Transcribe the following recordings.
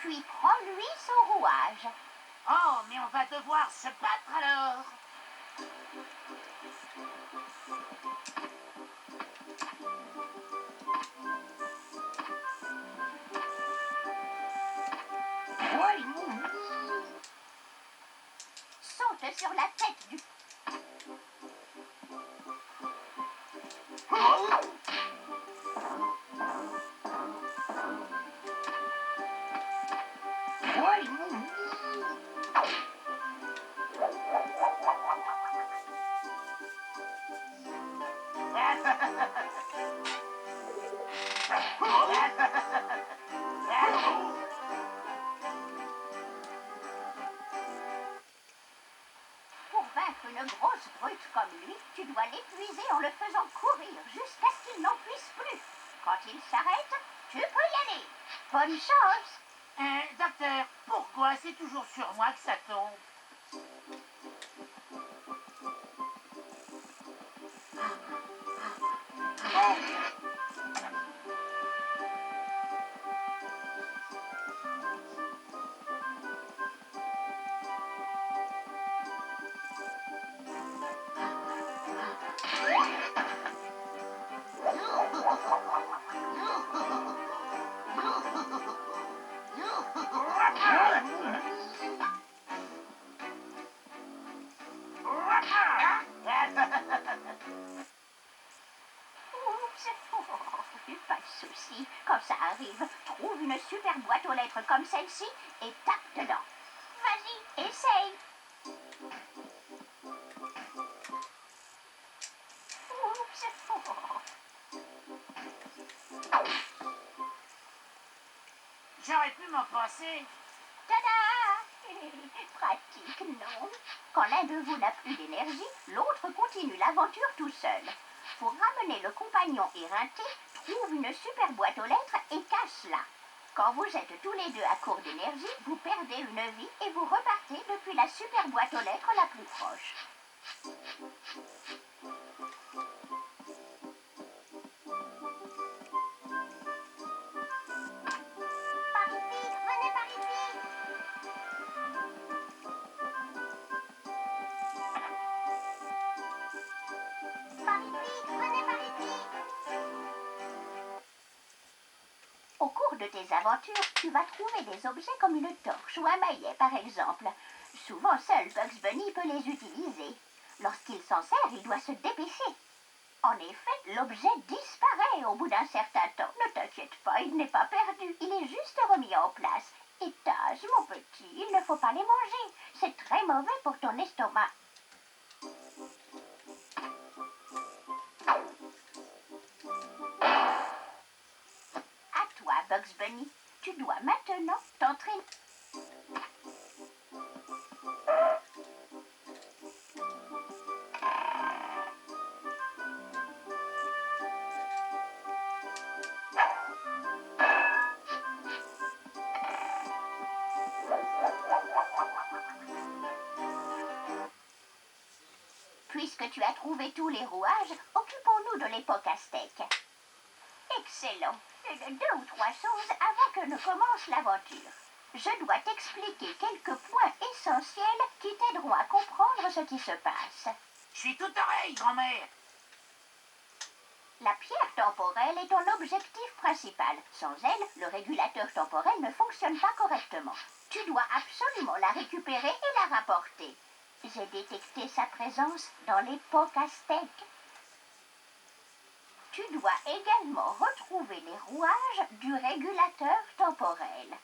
puis prends-lui son rouage. Oh, mais on va devoir se battre alors. Saute sur la tête du... Pour vaincre une grosse brute comme lui, tu dois l'épuiser en le faisant courir jusqu'à ce qu'il n'en puisse plus. Quand il s'arrête, tu peux y aller. Bonne chance. Docteur, pourquoi c'est toujours sur moi que ça tombe? Oups. Pas de souci. Quand ça arrive, trouve une super boîte aux lettres comme celle-ci et tape dedans. Vas-y, essaye. Oups. J'aurais pu m'en passer. Tada! Pratique, non? Quand l'un de vous n'a plus d'énergie, l'autre continue l'aventure tout seul. Pour ramener le compagnon éreinté, trouve une super boîte aux lettres et cache-la. Quand vous êtes tous les deux à court d'énergie, vous perdez une vie et vous repartez depuis la super boîte aux lettres la plus proche. Par ici, venez par ici! Par ici, venez par ici! Au cours de tes aventures, tu vas trouver des objets comme une torche ou un maillet, par exemple. Souvent, seul Bugs Bunny peut les utiliser. Lorsqu'il s'en sert, il doit se dépêcher. En effet, l'objet disparaît au bout d'un certain temps. Ne t'inquiète pas, il n'est pas perdu. Il est juste remis en place. Et tâche, mon petit, il ne faut pas les manger. C'est très mauvais pour ton estomac. À toi, Bugs Bunny. Tu dois maintenant t'entraîner. Puisque tu as trouvé tous les rouages, occupons-nous de l'époque aztèque. Excellent. 2 ou 3 choses avant que ne commence l'aventure. Je dois t'expliquer quelques points essentiels qui t'aideront à comprendre ce qui se passe. Je suis tout oreille, grand-mère. La pierre temporelle est ton objectif principal. Sans elle, le régulateur temporel ne fonctionne pas correctement. Tu dois absolument la récupérer et la rapporter. J'ai détecté sa présence dans l'époque aztèque. Tu dois également retrouver les rouages du régulateur temporel.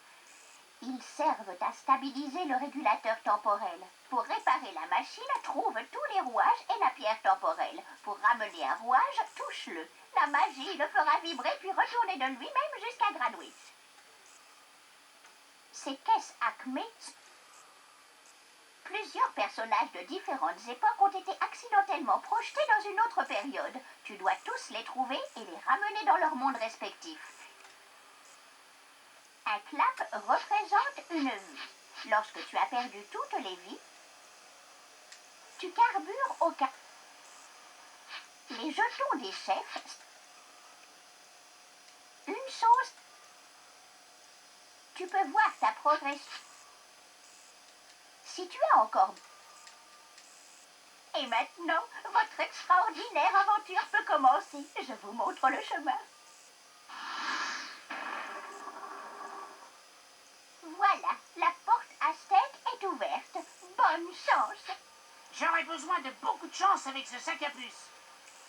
Ils servent à stabiliser le régulateur temporel. Pour réparer la machine, trouve tous les rouages et la pierre temporelle. Pour ramener un rouage, touche-le. La magie le fera vibrer puis retourner de lui-même jusqu'à Granwich. Ces caisses Acme... Plusieurs personnages de différentes époques ont été accidentellement projetés dans une autre période. Tu dois tous les trouver et les ramener dans leur monde respectif. Un clap représente une vie. Lorsque tu as perdu toutes les vies, tu carbures au cas. Les jetons des chefs. Une chose. Tu peux voir ta progression. Si tu as encore... Et maintenant, votre extraordinaire aventure peut commencer. Je vous montre le chemin. Voilà, la porte aztèque est ouverte. Bonne chance. J'aurai besoin de beaucoup de chance avec ce sac à puce.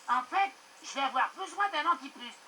En fait, je vais avoir besoin d'un antipuce.